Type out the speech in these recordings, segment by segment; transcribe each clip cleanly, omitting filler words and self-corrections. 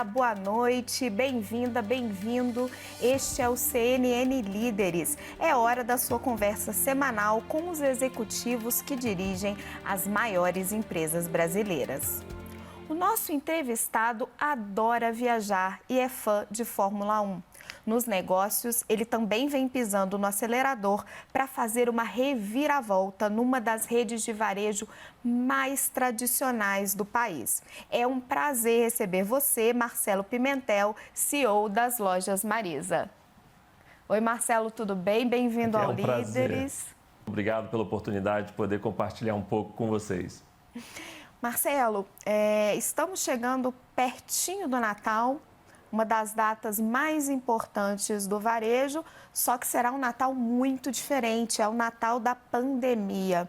boa noite, bem-vinda, bem-vindo. Este é o CNN Líderes. É hora da sua conversa semanal com os executivos que dirigem as maiores empresas brasileiras. O nosso entrevistado adora viajar e é fã de Fórmula 1. Nos negócios, ele também vem pisando no acelerador para fazer uma reviravolta numa das redes de varejo mais tradicionais do país. É um prazer receber você, Marcelo Pimentel, CEO das Lojas Marisa. Oi, Marcelo, tudo bem? Bem-vindo ao Líderes. Obrigado pela oportunidade de poder compartilhar um pouco com vocês. Marcelo, estamos chegando pertinho do Natal, uma das datas mais importantes do varejo, só que será um Natal muito diferente, é o Natal da pandemia.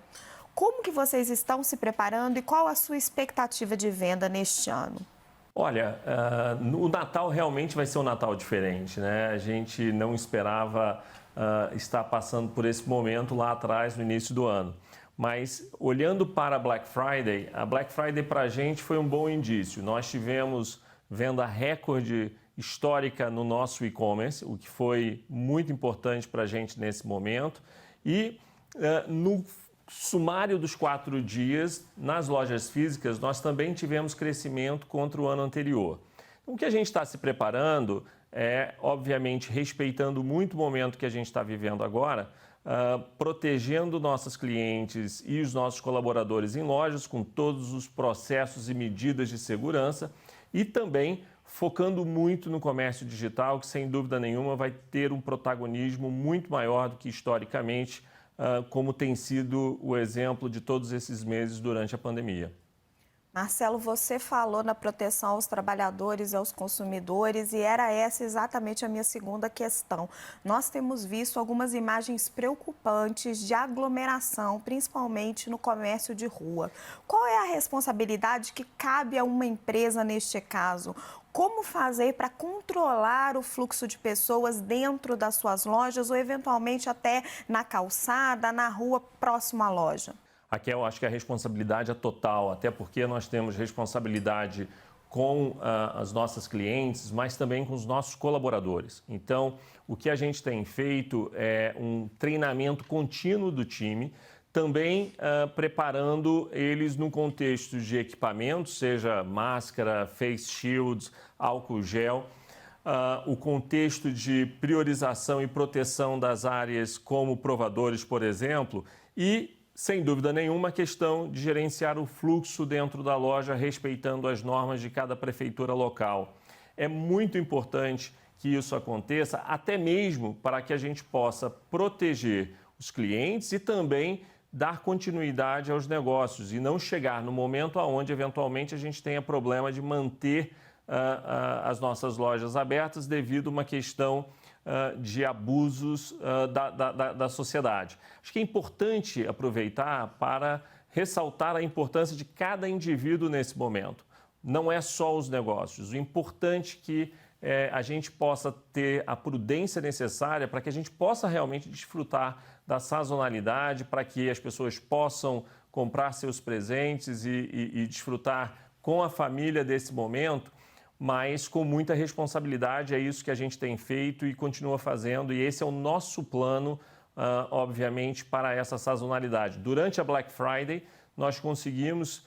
Como que vocês estão se preparando e qual a sua expectativa de venda neste ano? Olha, o Natal realmente vai ser um Natal diferente, né? A gente não esperava estar passando por esse momento lá atrás, no início do ano. Mas, olhando para a Black Friday para a gente foi um bom indício. Nós tivemos venda recorde histórica no nosso e-commerce, o que foi muito importante para a gente nesse momento. E no sumário dos 4 dias, nas lojas físicas, nós também tivemos crescimento contra o ano anterior. Então, o que a gente está se preparando é, obviamente, respeitando muito o momento que a gente está vivendo agora, protegendo nossos clientes e os nossos colaboradores em lojas com todos os processos e medidas de segurança e também focando muito no comércio digital, que sem dúvida nenhuma vai ter um protagonismo muito maior do que historicamente, como tem sido o exemplo de todos esses meses durante a pandemia. Marcelo, você falou na proteção aos trabalhadores e aos consumidores e era essa exatamente a minha segunda questão. Nós temos visto algumas imagens preocupantes de aglomeração, principalmente no comércio de rua. Qual é a responsabilidade que cabe a uma empresa neste caso? Como fazer para controlar o fluxo de pessoas dentro das suas lojas ou eventualmente até na calçada, na rua próximo à loja? Aqui eu acho que a responsabilidade é total, até porque nós temos responsabilidade com as nossas clientes, mas também com os nossos colaboradores. Então, o que a gente tem feito é um treinamento contínuo do time, também preparando eles no contexto de equipamentos, seja máscara, face shields, álcool gel, o contexto de priorização e proteção das áreas como provadores, por exemplo, e sem dúvida nenhuma, a questão de gerenciar o fluxo dentro da loja, respeitando as normas de cada prefeitura local. É muito importante que isso aconteça, até mesmo para que a gente possa proteger os clientes e também dar continuidade aos negócios e não chegar no momento onde, eventualmente, a gente tenha problema de manter as nossas lojas abertas devido a uma questão de abusos da sociedade. Acho que é importante aproveitar para ressaltar a importância de cada indivíduo nesse momento. Não é só os negócios. O importante é que a gente possa ter a prudência necessária para que a gente possa realmente desfrutar da sazonalidade, para que as pessoas possam comprar seus presentes e desfrutar com a família desse momento, mas com muita responsabilidade. É isso que a gente tem feito e continua fazendo, e esse é o nosso plano, obviamente, para essa sazonalidade. Durante a Black Friday, nós conseguimos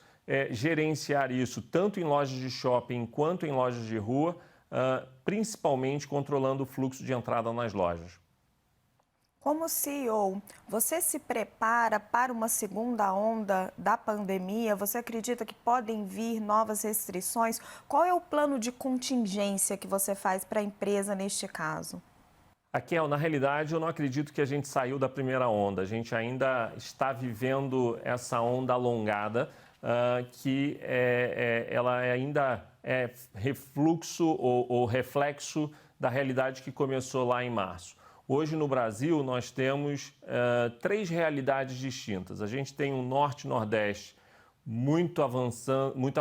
gerenciar isso tanto em lojas de shopping quanto em lojas de rua, principalmente controlando o fluxo de entrada nas lojas. Como CEO, você se prepara para uma segunda onda da pandemia? Você acredita que podem vir novas restrições? Qual é o plano de contingência que você faz para a empresa neste caso? Raquel, na realidade, eu não acredito que a gente saiu da primeira onda. A gente ainda está vivendo essa onda alongada, que ela ainda é refluxo ou reflexo da realidade que começou lá em março. Hoje, no Brasil, nós temos 3 realidades distintas. A gente tem um norte e nordeste muito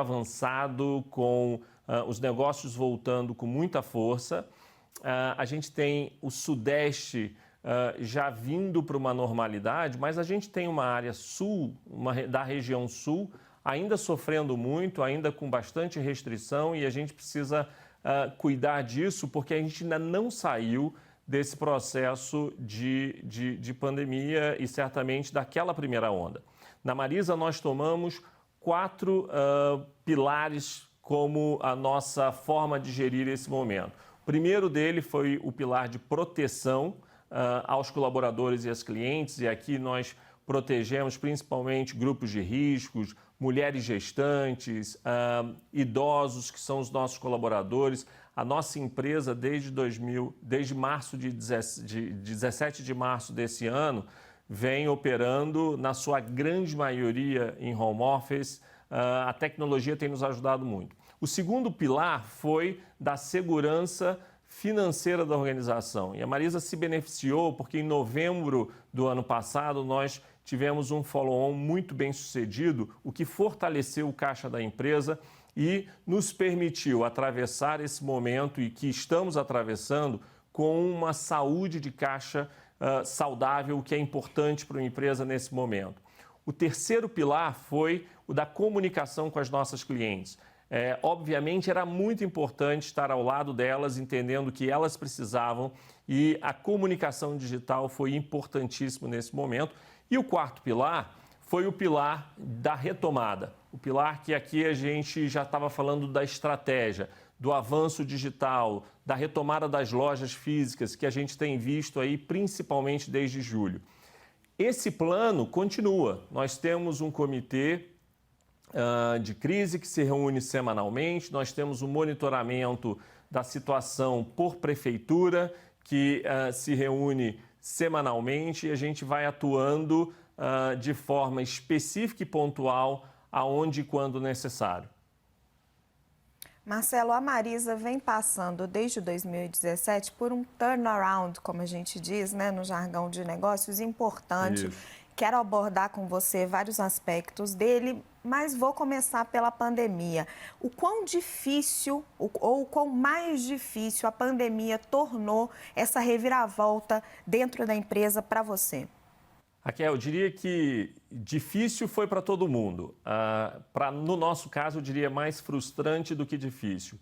avançado, com os negócios voltando com muita força. A gente tem o sudeste já vindo para uma normalidade, mas a gente tem uma área sul, da região sul, ainda sofrendo muito, ainda com bastante restrição, e a gente precisa cuidar disso, porque a gente ainda não saiu desse processo de pandemia e certamente daquela primeira onda. Na Marisa, nós tomamos 4 pilares como a nossa forma de gerir esse momento. O primeiro dele foi o pilar de proteção aos colaboradores e aos clientes, e aqui nós protegemos principalmente grupos de riscos, mulheres gestantes, idosos, que são os nossos colaboradores. A nossa empresa, desde 17 de março desse ano, vem operando, na sua grande maioria, em home office. A tecnologia tem nos ajudado muito. O segundo pilar foi da segurança financeira da organização. E a Marisa se beneficiou porque em novembro do ano passado nós tivemos um follow-on muito bem sucedido, o que fortaleceu o caixa da empresa e nos permitiu atravessar esse momento e que estamos atravessando com uma saúde de caixa saudável, o que é importante para uma empresa nesse momento. O terceiro pilar foi o da comunicação com as nossas clientes. Obviamente, era muito importante estar ao lado delas, entendendo o que elas precisavam, e a comunicação digital foi importantíssimo nesse momento. E o quarto pilar foi o pilar da retomada, o pilar que aqui a gente já estava falando da estratégia, do avanço digital, da retomada das lojas físicas, que a gente tem visto aí principalmente desde julho. Esse plano continua. Nós temos um comitê de crise que se reúne semanalmente, nós temos um monitoramento da situação por prefeitura que se reúne semanalmente e a gente vai atuando de forma específica e pontual aonde e quando necessário. Marcelo, a Marisa vem passando desde 2017 por um turnaround, como a gente diz, né, no jargão de negócios, importante. Isso. Quero abordar com você vários aspectos dele, mas vou começar pela pandemia. O quão difícil, ou o quão mais difícil a pandemia tornou essa reviravolta dentro da empresa para você? Raquel, eu diria que difícil foi para todo mundo. No nosso caso, eu diria mais frustrante do que difícil.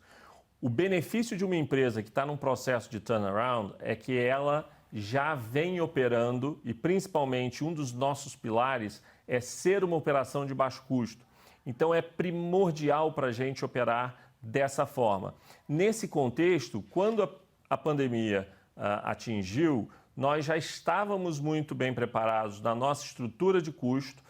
O benefício de uma empresa que está num processo de turnaround é que ela já vem operando e, principalmente, um dos nossos pilares é ser uma operação de baixo custo. Então, é primordial para a gente operar dessa forma. Nesse contexto, quando a pandemia atingiu, nós já estávamos muito bem preparados na nossa estrutura de custo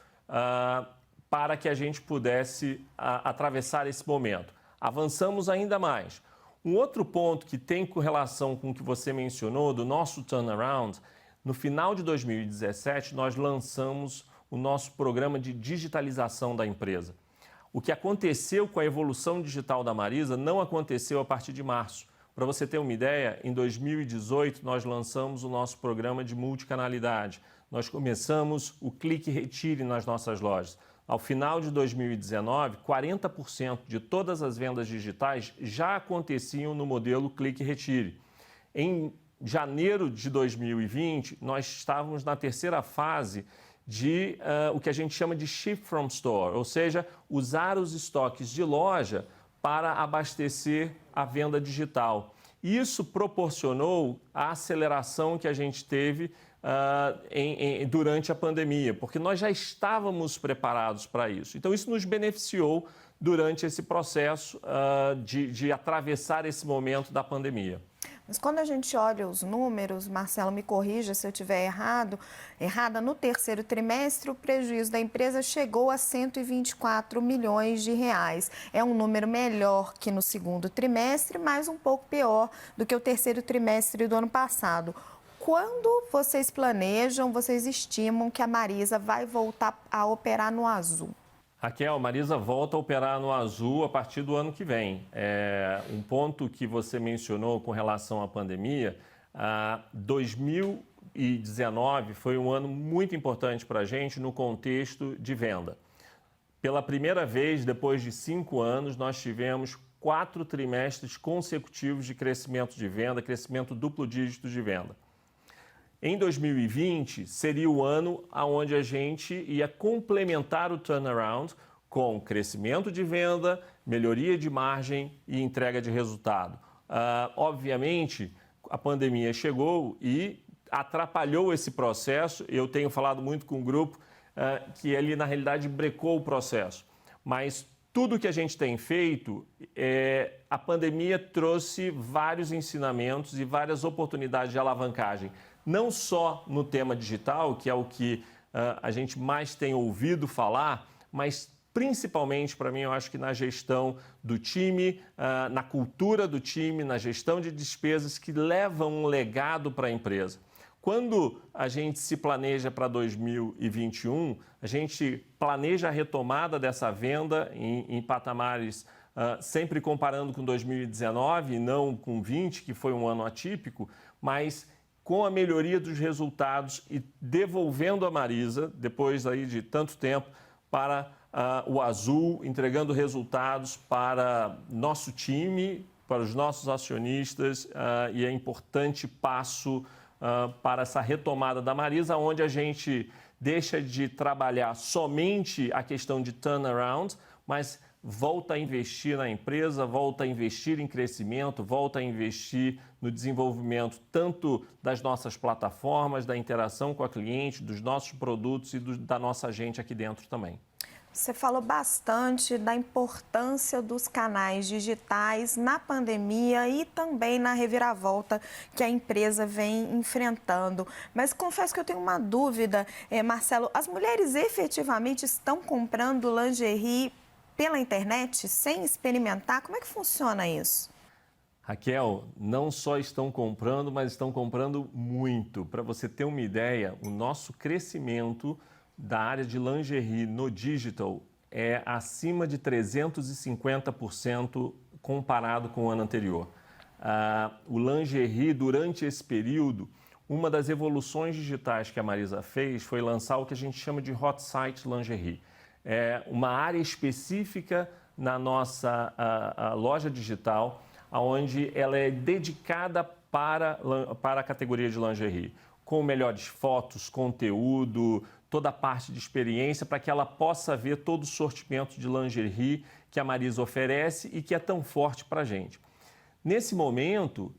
para que a gente pudesse atravessar esse momento. Avançamos ainda mais. Um outro ponto que tem relação com o que você mencionou do nosso turnaround, no final de 2017 nós lançamos o nosso programa de digitalização da empresa. O que aconteceu com a evolução digital da Marisa não aconteceu a partir de março. Para você ter uma ideia, em 2018 nós lançamos o nosso programa de multicanalidade. Nós começamos o Clique Retire nas nossas lojas. Ao final de 2019, 40% de todas as vendas digitais já aconteciam no modelo Clique Retire. Em janeiro de 2020, nós estávamos na terceira fase de o que a gente chama de Ship from Store, ou seja, usar os estoques de loja para abastecer a venda digital. Isso proporcionou a aceleração que a gente teve durante a pandemia, porque nós já estávamos preparados para isso. Então, isso nos beneficiou durante esse processo de atravessar esse momento da pandemia. Mas quando a gente olha os números, Marcelo, me corrija se eu estiver errada, no terceiro trimestre o prejuízo da empresa chegou a 124 milhões de reais. É um número melhor que no segundo trimestre, mas um pouco pior do que o terceiro trimestre do ano passado. Quando vocês planejam, vocês estimam que a Marisa vai voltar a operar no azul? Raquel, a Marisa volta a operar no azul a partir do ano que vem. Um ponto que você mencionou com relação à pandemia, 2019 foi um ano muito importante para a gente no contexto de venda. Pela primeira vez, depois de 5 anos, nós tivemos 4 trimestres consecutivos de crescimento de venda, crescimento duplo dígito de venda. Em 2020, seria o ano onde a gente ia complementar o turnaround com crescimento de venda, melhoria de margem e entrega de resultado. Obviamente, a pandemia chegou e atrapalhou esse processo. Eu tenho falado muito com o grupo que ele, na realidade, brecou o processo. Mas tudo que a gente tem feito, a pandemia trouxe vários ensinamentos e várias oportunidades de alavancagem. Não só no tema digital, que é o que a gente mais tem ouvido falar, mas principalmente, para mim, eu acho que na gestão do time, na cultura do time, na gestão de despesas que levam um legado para a empresa. Quando a gente se planeja para 2021, a gente planeja a retomada dessa venda em patamares sempre comparando com 2019 e não com 20, que foi um ano atípico, mas com a melhoria dos resultados e devolvendo a Marisa, depois aí de tanto tempo, para o azul, entregando resultados para nosso time, para os nossos acionistas e é importante passo para essa retomada da Marisa, onde a gente deixa de trabalhar somente a questão de turnaround, mas volta a investir na empresa, volta a investir em crescimento, volta a investir no desenvolvimento tanto das nossas plataformas, da interação com a cliente, dos nossos produtos e da nossa gente aqui dentro também. Você falou bastante da importância dos canais digitais na pandemia e também na reviravolta que a empresa vem enfrentando. Mas confesso que eu tenho uma dúvida, Marcelo, as mulheres efetivamente estão comprando lingerie pela internet sem experimentar? Como é que funciona isso? Raquel, não só estão comprando, mas estão comprando muito. Para você ter uma ideia, o nosso crescimento da área de lingerie no digital é acima de 350% comparado com o ano anterior. O lingerie, durante esse período, uma das evoluções digitais que a Marisa fez foi lançar o que a gente chama de Hot Site Lingerie. É uma área específica na nossa loja digital, onde ela é dedicada para a categoria de lingerie, com melhores fotos, conteúdo, toda a parte de experiência para que ela possa ver todo o sortimento de lingerie que a Marisa oferece e que é tão forte para a gente. Nesse momento,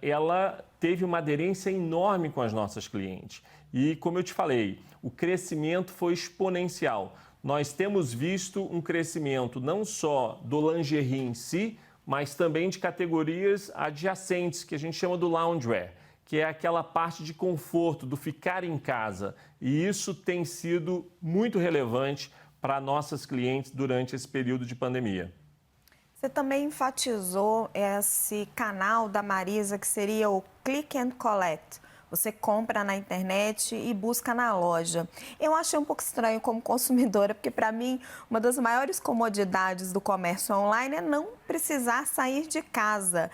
ela teve uma aderência enorme com as nossas clientes e, como eu te falei, o crescimento foi exponencial. Nós temos visto um crescimento não só do lingerie em si, mas também de categorias adjacentes, que a gente chama do loungewear, que é aquela parte de conforto, do ficar em casa. E isso tem sido muito relevante para nossas clientes durante esse período de pandemia. Você também enfatizou esse canal da Marisa, que seria o Click and Collect. Você compra na internet e busca na loja. Eu achei um pouco estranho como consumidora, porque para mim uma das maiores comodidades do comércio online é não precisar sair de casa.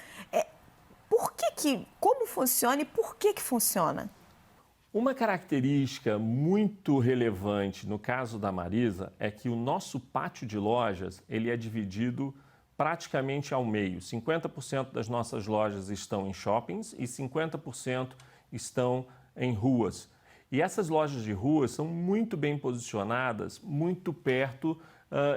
Como funciona e por que funciona? Uma característica muito relevante no caso da Marisa é que o nosso pátio de lojas ele é dividido praticamente ao meio. 50% das nossas lojas estão em shoppings e 50% estão em ruas. E essas lojas de ruas são muito bem posicionadas, muito perto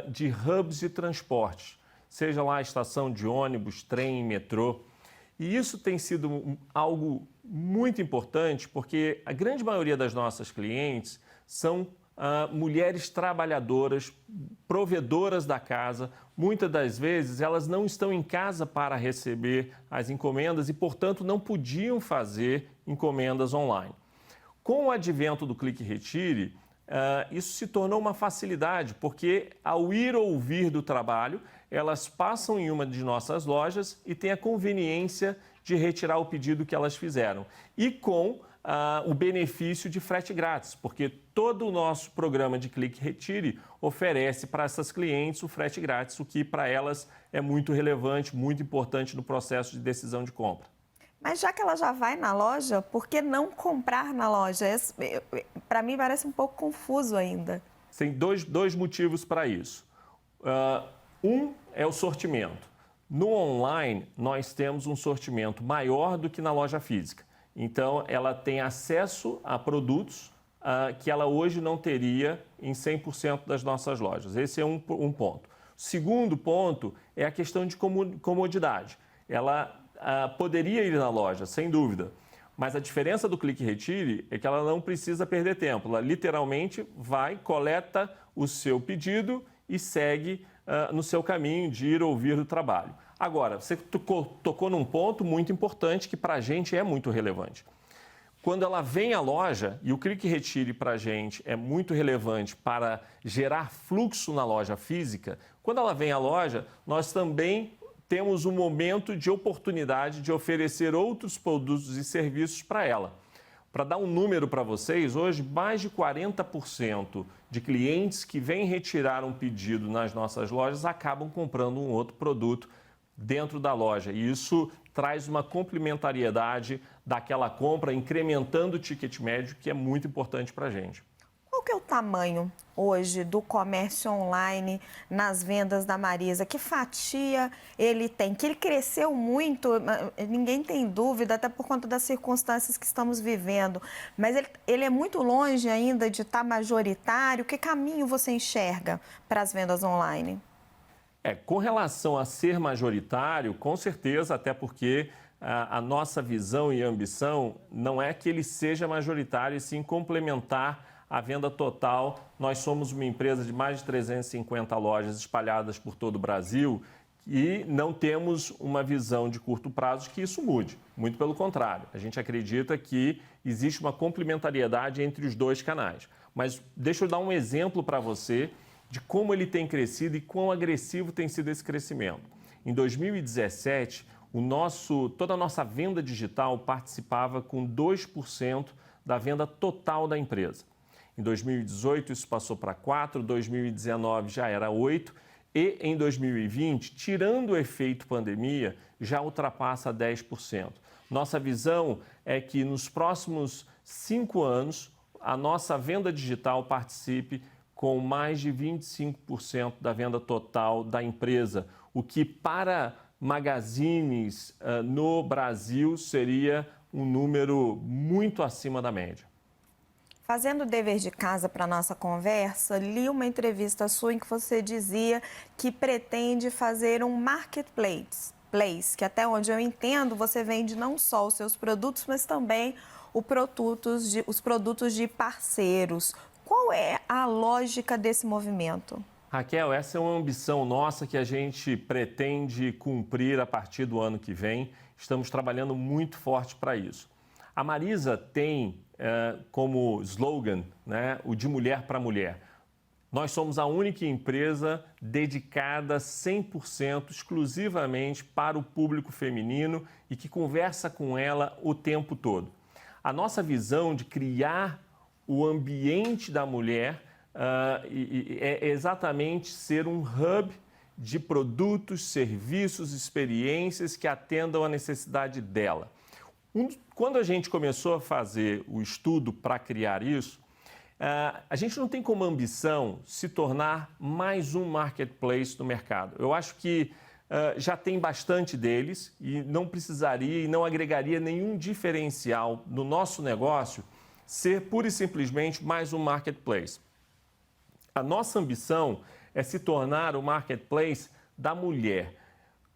de hubs de transporte, seja lá a estação de ônibus, trem, metrô. E isso tem sido algo muito importante porque a grande maioria das nossas clientes são mulheres trabalhadoras, provedoras da casa. Muitas das vezes elas não estão em casa para receber as encomendas e, portanto, não podiam fazer encomendas online. Com o advento do Clique Retire, isso se tornou uma facilidade, porque ao ir ou vir do trabalho, elas passam em uma de nossas lojas e têm a conveniência de retirar o pedido que elas fizeram. E com o benefício de frete grátis, porque todo o nosso programa de Clique Retire oferece para essas clientes o frete grátis, o que para elas é muito relevante, muito importante no processo de decisão de compra. Mas já que ela já vai na loja, por que não comprar na loja? Para mim parece um pouco confuso ainda. Tem dois motivos para isso. Um é o sortimento. No online, nós temos um sortimento maior do que na loja física. Então, ela tem acesso a produtos que ela hoje não teria em 100% das nossas lojas. Esse é um ponto. O segundo ponto é a questão de comodidade. Ela poderia ir na loja, sem dúvida. Mas a diferença do Clique e Retire é que ela não precisa perder tempo. Ela literalmente vai, coleta o seu pedido e segue no seu caminho de ir ou vir do trabalho. Agora, você tocou num ponto muito importante que para a gente é muito relevante. Quando ela vem à loja, e o Clique e Retire para a gente é muito relevante para gerar fluxo na loja física, quando ela vem à loja, nós também temos um momento de oportunidade de oferecer outros produtos e serviços para ela. Para dar um número para vocês, hoje mais de 40% de clientes que vêm retirar um pedido nas nossas lojas acabam comprando um outro produto dentro da loja. E isso traz uma complementariedade daquela compra, incrementando o ticket médio, que é muito importante para a gente. Qual que é o tamanho hoje do comércio online nas vendas da Marisa? Que fatia ele tem? Que ele cresceu muito, ninguém tem dúvida, até por conta das circunstâncias que estamos vivendo. Mas ele é muito longe ainda de estar majoritário. Que caminho você enxerga para as vendas online? Com relação a ser majoritário, com certeza, até porque a nossa visão e ambição não é que ele seja majoritário, e sim complementar a venda total. Nós somos uma empresa de mais de 350 lojas espalhadas por todo o Brasil e não temos uma visão de curto prazo que isso mude. Muito pelo contrário, a gente acredita que existe uma complementariedade entre os dois canais. Mas deixa eu dar um exemplo para você de como ele tem crescido e quão agressivo tem sido esse crescimento. Em 2017, toda a nossa venda digital participava com 2% da venda total da empresa. Em 2018, isso passou para 4%, 2019 já era 8%, e em 2020, tirando o efeito pandemia, já ultrapassa 10%. Nossa visão é que nos próximos 5 anos, a nossa venda digital participe com mais de 25% da venda total da empresa, o que para magazines no Brasil seria um número muito acima da média. Fazendo o dever de casa para a nossa conversa, li uma entrevista sua em que você dizia que pretende fazer um marketplace, que até onde eu entendo, você vende não só os seus produtos, mas também os produtos de parceiros. Qual é a lógica desse movimento? Raquel, essa é uma ambição nossa que a gente pretende cumprir a partir do ano que vem. Estamos trabalhando muito forte para isso. A Marisa tem como slogan, o de mulher para mulher. Nós somos a única empresa dedicada 100% exclusivamente para o público feminino e que conversa com ela o tempo todo. A nossa visão de criar o ambiente da mulher é exatamente ser um hub de produtos, serviços, experiências que atendam à necessidade dela. Quando a gente começou a fazer o estudo para criar isso, a gente não tem como ambição se tornar mais um marketplace no mercado. Eu acho que já tem bastante deles e não precisaria e não agregaria nenhum diferencial no nosso negócio ser pura e simplesmente mais um marketplace. A nossa ambição é se tornar o marketplace da mulher,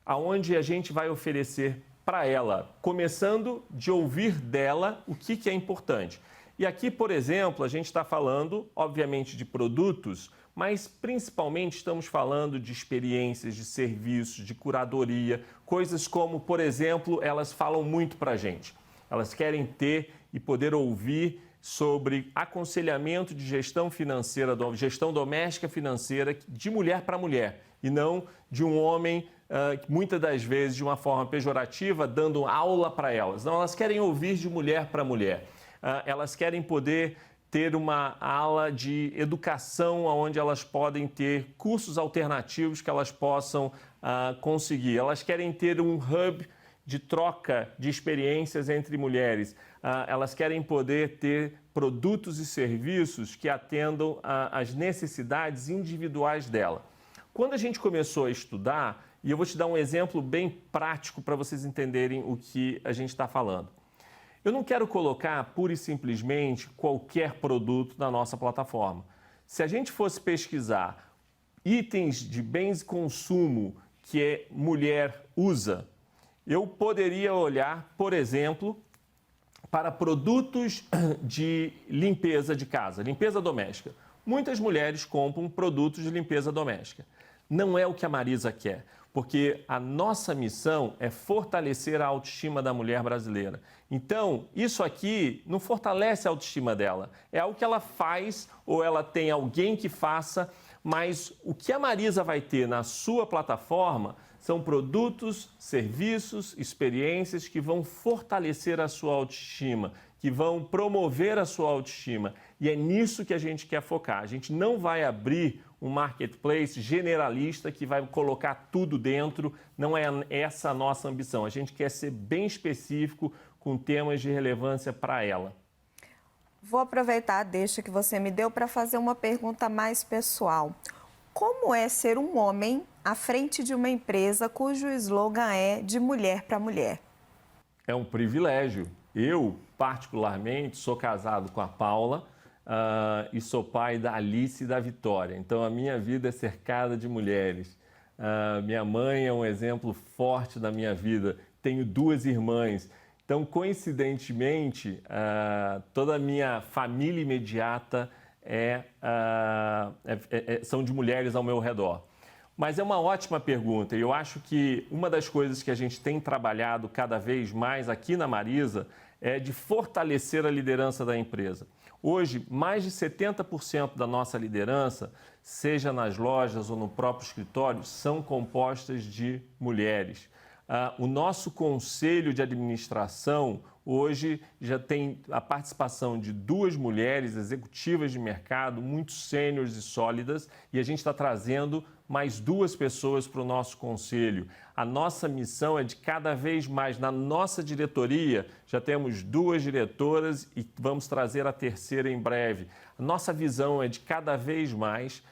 aonde a gente vai oferecer para ela, começando de ouvir dela o que é importante. E aqui, por exemplo, a gente está falando, obviamente, de produtos, mas principalmente estamos falando de experiências, de serviços, de curadoria, coisas como, por exemplo, elas falam muito para a gente. Elas querem ter e poder ouvir sobre aconselhamento de gestão financeira, gestão doméstica financeira de mulher para mulher e não de um homem, muitas das vezes de uma forma pejorativa, dando aula para elas. Não, elas querem ouvir de mulher para mulher. Elas querem poder ter uma aula de educação onde elas podem ter cursos alternativos que elas possam conseguir. Elas querem ter um hub de troca de experiências entre mulheres. Elas querem poder ter produtos e serviços que atendam às necessidades individuais dela. Quando a gente começou a estudar, e eu vou te dar um exemplo bem prático para vocês entenderem o que a gente está falando. Eu não quero colocar pura e simplesmente qualquer produto na nossa plataforma. Se a gente fosse pesquisar itens de bens de consumo que a mulher usa, Eu poderia olhar, por exemplo, para produtos de limpeza de casa, limpeza doméstica. Muitas mulheres compram produtos de limpeza doméstica. Não é o que a Marisa quer, porque a nossa missão é fortalecer a autoestima da mulher brasileira. Então, isso aqui não fortalece a autoestima dela. É algo que ela faz ou ela tem alguém que faça, mas o que a Marisa vai ter na sua plataforma são produtos, serviços, experiências que vão fortalecer a sua autoestima, que vão promover a sua autoestima. E é nisso que a gente quer focar. A gente não vai abrir um marketplace generalista que vai colocar tudo dentro. Não é essa a nossa ambição. A gente quer ser bem específico com temas de relevância para ela. Vou aproveitar a deixa que você me deu para fazer uma pergunta mais pessoal. Como é ser um homem à frente de uma empresa cujo slogan é de mulher para mulher? É um privilégio. Eu, particularmente, sou casado com a Paula e sou pai da Alice e da Vitória. Então, a minha vida é cercada de mulheres. Minha mãe é um exemplo forte da minha vida. Tenho 2 irmãs. Então, coincidentemente, toda a minha família imediata são de mulheres ao meu redor. Mas é uma ótima pergunta e eu acho que uma das coisas que a gente tem trabalhado cada vez mais aqui na Marisa é de fortalecer a liderança da empresa. Hoje, mais de 70% da nossa liderança, seja nas lojas ou no próprio escritório, são compostas de mulheres. O nosso conselho de administração hoje já tem a participação de 2 mulheres executivas de mercado, muito sêniores e sólidas, e a gente está trazendo mais 2 pessoas para o nosso conselho. A nossa missão é de cada vez mais, na nossa diretoria, já temos 2 diretoras e vamos trazer a 3ª em breve. A nossa visão é de cada vez mais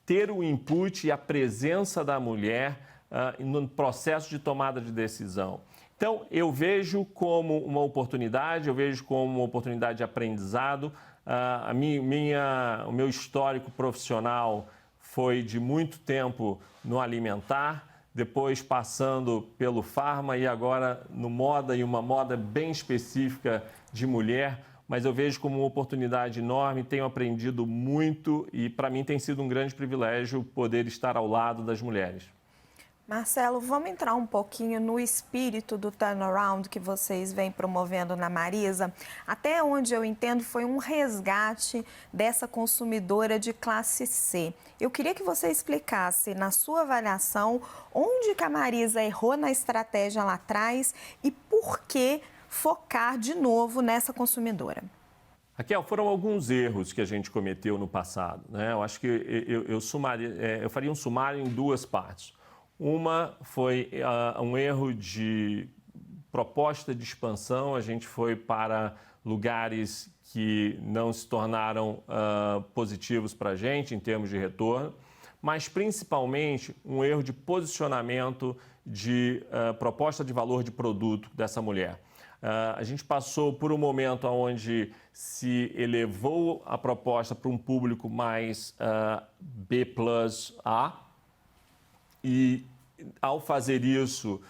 ter o input e a presença da mulher no processo de tomada de decisão. Então, eu vejo como uma oportunidade, eu vejo como uma oportunidade de aprendizado. O meu histórico profissional foi de muito tempo no alimentar, depois passando pelo farma e agora no moda, e uma moda bem específica de mulher. Mas eu vejo como uma oportunidade enorme, tenho aprendido muito e para mim tem sido um grande privilégio poder estar ao lado das mulheres. Marcelo, vamos entrar um pouquinho no espírito do turnaround que vocês vêm promovendo na Marisa. Até onde eu entendo, foi um resgate dessa consumidora de classe C. Eu queria que você explicasse, na sua avaliação, onde que a Marisa errou na estratégia lá atrás e por que focar de novo nessa consumidora. Raquel, foram alguns erros que a gente cometeu no passado, né? Eu acho que eu faria um sumário em 2 partes. Uma foi um erro de proposta de expansão, a gente foi para lugares que não se tornaram positivos para a gente em termos de retorno, mas principalmente um erro de posicionamento de proposta de valor de produto dessa mulher. A gente passou por um momento onde se elevou a proposta para um público mais B+A e, ao fazer isso,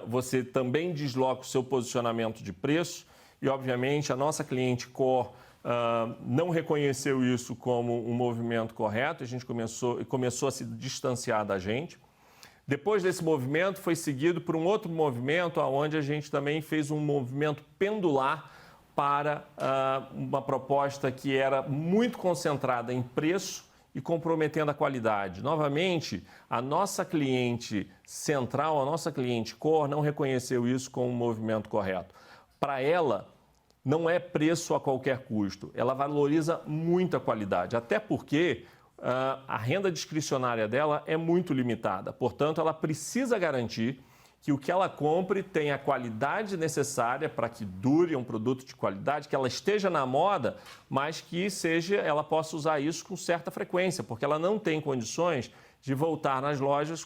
você também desloca o seu posicionamento de preço e, obviamente, a nossa cliente core não reconheceu isso como um movimento correto, a gente começou a se distanciar da gente. Depois desse movimento, foi seguido por um outro movimento, onde a gente também fez um movimento pendular para uma proposta que era muito concentrada em preço e comprometendo a qualidade. Novamente, a nossa cliente central, a nossa cliente core, não reconheceu isso como um movimento correto. Para ela, não é preço a qualquer custo, ela valoriza muito a qualidade, até porque a renda discricionária dela é muito limitada. Portanto, ela precisa garantir que o que ela compre tenha a qualidade necessária para que dure um produto de qualidade, que ela esteja na moda, mas que ela possa usar isso com certa frequência, porque ela não tem condições de voltar nas lojas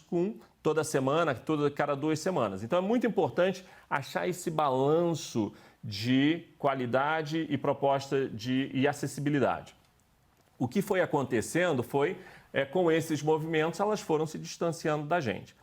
toda semana, cada 2 semanas. Então, é muito importante achar esse balanço de qualidade e proposta e acessibilidade. O que foi acontecendo foi, com esses movimentos, elas foram se distanciando da gente.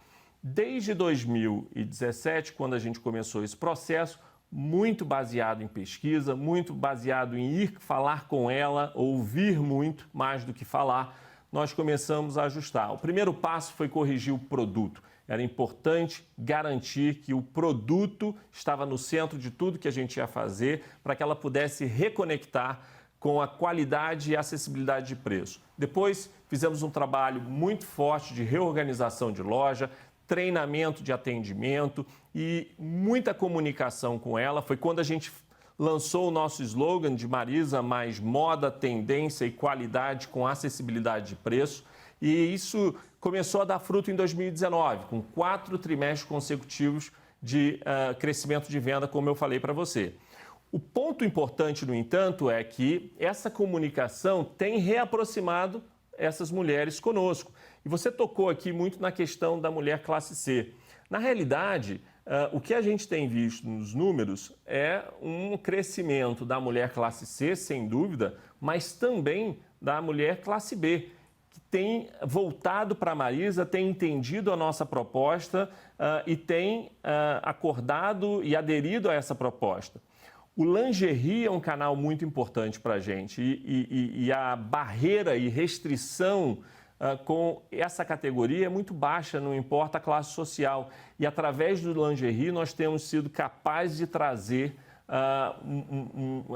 Desde 2017, quando a gente começou esse processo, muito baseado em pesquisa, muito baseado em ir falar com ela, ouvir muito mais do que falar, nós começamos a ajustar. O primeiro passo foi corrigir o produto. Era importante garantir que o produto estava no centro de tudo que a gente ia fazer para que ela pudesse reconectar com a qualidade e acessibilidade de preço. Depois, fizemos um trabalho muito forte de reorganização de loja, treinamento de atendimento e muita comunicação com ela. Foi quando a gente lançou o nosso slogan de Marisa mais moda, tendência e qualidade com acessibilidade de preço. E isso começou a dar fruto em 2019, com 4 trimestres consecutivos de crescimento de venda, como eu falei para você. O ponto importante, no entanto, é que essa comunicação tem reaproximado essas mulheres conosco. E você tocou aqui muito na questão da mulher classe C. Na realidade, o que a gente tem visto nos números é um crescimento da mulher classe C, sem dúvida, mas também da mulher classe B, que tem voltado para a Marisa, tem entendido a nossa proposta e tem acordado e aderido a essa proposta. O lingerie é um canal muito importante para a gente e a barreira e restrição com essa categoria é muito baixa, não importa a classe social. E através do lingerie nós temos sido capazes de trazer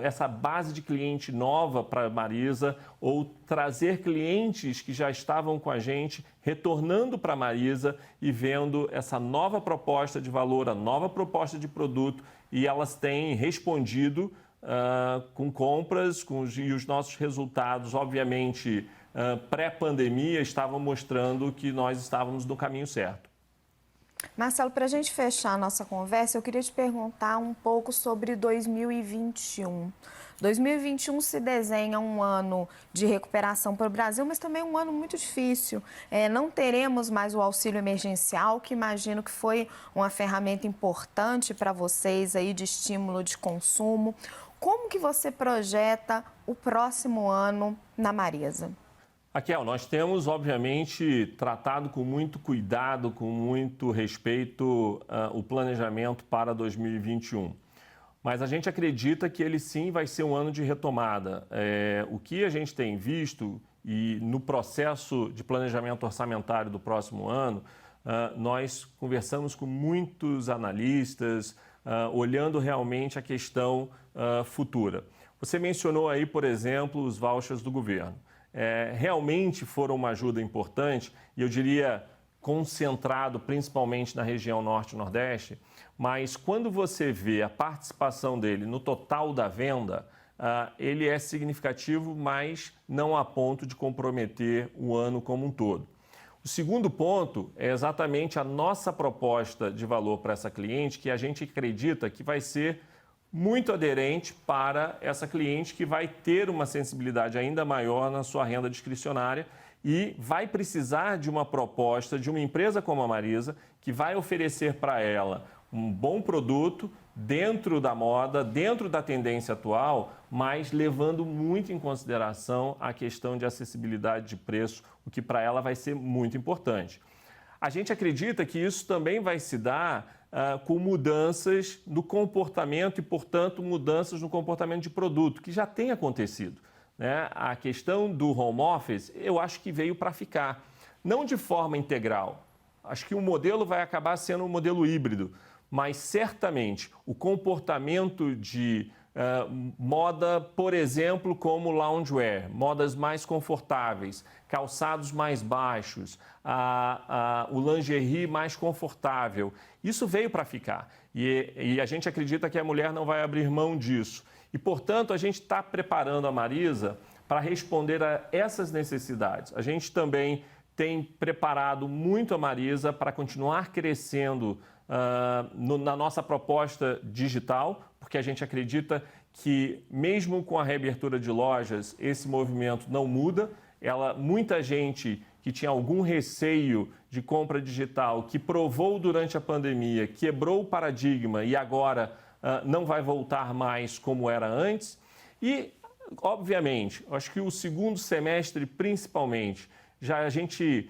essa base de cliente nova para a Marisa ou trazer clientes que já estavam com a gente, retornando para a Marisa e vendo essa nova proposta de valor, a nova proposta de produto, e elas têm respondido com compras e os nossos resultados, obviamente, pré-pandemia, estavam mostrando que nós estávamos no caminho certo. Marcelo, para a gente fechar a nossa conversa, eu queria te perguntar um pouco sobre 2021. 2021 se desenha um ano de recuperação para o Brasil, mas também um ano muito difícil. Não teremos mais o auxílio emergencial, que imagino que foi uma ferramenta importante para vocês aí de estímulo de consumo. Como que você projeta o próximo ano na Marisa? Raquel, nós temos, obviamente, tratado com muito cuidado, com muito respeito, o planejamento para 2021. Mas a gente acredita que ele sim vai ser um ano de retomada. O que a gente tem visto e no processo de planejamento orçamentário do próximo ano, nós conversamos com muitos analistas, olhando realmente a questão futura. Você mencionou aí, por exemplo, os vouchers do governo. Realmente foram uma ajuda importante e eu diria concentrado principalmente na região norte e nordeste, mas quando você vê a participação dele no total da venda, ele é significativo, mas não a ponto de comprometer o ano como um todo. O segundo ponto é exatamente a nossa proposta de valor para essa cliente, que a gente acredita que vai ser muito aderente para essa cliente que vai ter uma sensibilidade ainda maior na sua renda discricionária e vai precisar de uma proposta de uma empresa como a Marisa, que vai oferecer para ela um bom produto dentro da moda, dentro da tendência atual, mas levando muito em consideração a questão de acessibilidade de preço, o que para ela vai ser muito importante. A gente acredita que isso também vai se dar com mudanças no comportamento e, portanto, mudanças no comportamento de produto, que já tem acontecido, né? A questão do home office, eu acho que veio para ficar, não de forma integral. Acho que o modelo vai acabar sendo um modelo híbrido, mas certamente o comportamento de moda, por exemplo, como loungewear, modas mais confortáveis, calçados mais baixos, o lingerie mais confortável. Isso veio para ficar e a gente acredita que a mulher não vai abrir mão disso. E, portanto, a gente está preparando a Marisa para responder a essas necessidades. A gente também tem preparado muito a Marisa para continuar crescendo na nossa proposta digital, porque a gente acredita que, mesmo com a reabertura de lojas, esse movimento não muda. Muita gente que tinha algum receio de compra digital, que provou durante a pandemia, quebrou o paradigma e agora não vai voltar mais como era antes. E, obviamente, acho que o segundo semestre, principalmente, já a gente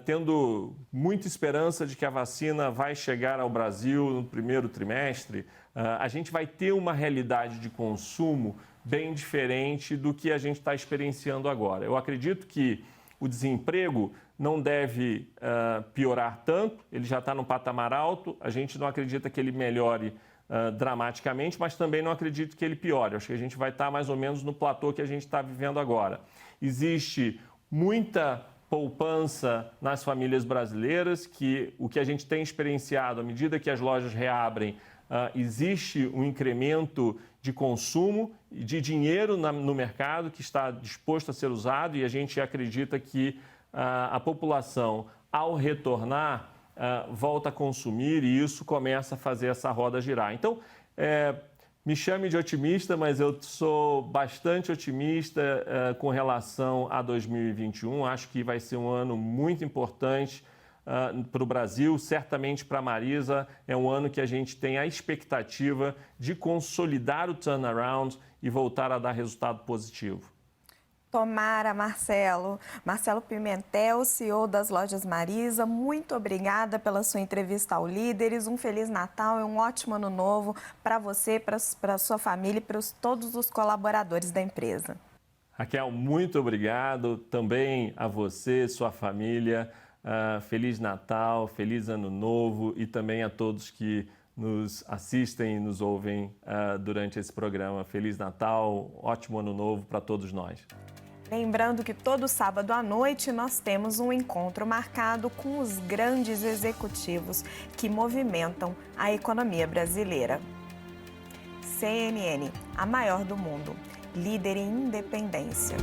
tendo muita esperança de que a vacina vai chegar ao Brasil no primeiro trimestre, a gente vai ter uma realidade de consumo bem diferente do que a gente está experienciando agora. Eu acredito que o desemprego não deve piorar tanto, ele já está num patamar alto, a gente não acredita que ele melhore dramaticamente, mas também não acredito que ele piore. Acho que a gente vai estar mais ou menos no platô que a gente está vivendo agora. Existe muita poupança nas famílias brasileiras, que o que a gente tem experienciado, à medida que as lojas reabrem, existe um incremento de consumo e de dinheiro no mercado que está disposto a ser usado, e a gente acredita que a população, ao retornar, volta a consumir, e isso começa a fazer essa roda girar. Então, me chame de otimista, mas eu sou bastante otimista com relação a 2021. Acho que vai ser um ano muito importante para o Brasil, certamente para a Marisa. É um ano que a gente tem a expectativa de consolidar o turnaround e voltar a dar resultado positivo. Tomara, Marcelo. Marcelo Pimentel, CEO das Lojas Marisa, muito obrigada pela sua entrevista ao Líderes. Um Feliz Natal e um ótimo Ano Novo para você, para a sua família e para todos os colaboradores da empresa. Raquel, muito obrigado. Também a você, sua família. Feliz Natal, Feliz Ano Novo, e também a todos que nos assistem e nos ouvem durante esse programa. Feliz Natal, ótimo Ano Novo para todos nós. Lembrando que todo sábado à noite nós temos um encontro marcado com os grandes executivos que movimentam a economia brasileira. CNN, a maior do mundo, líder em independência.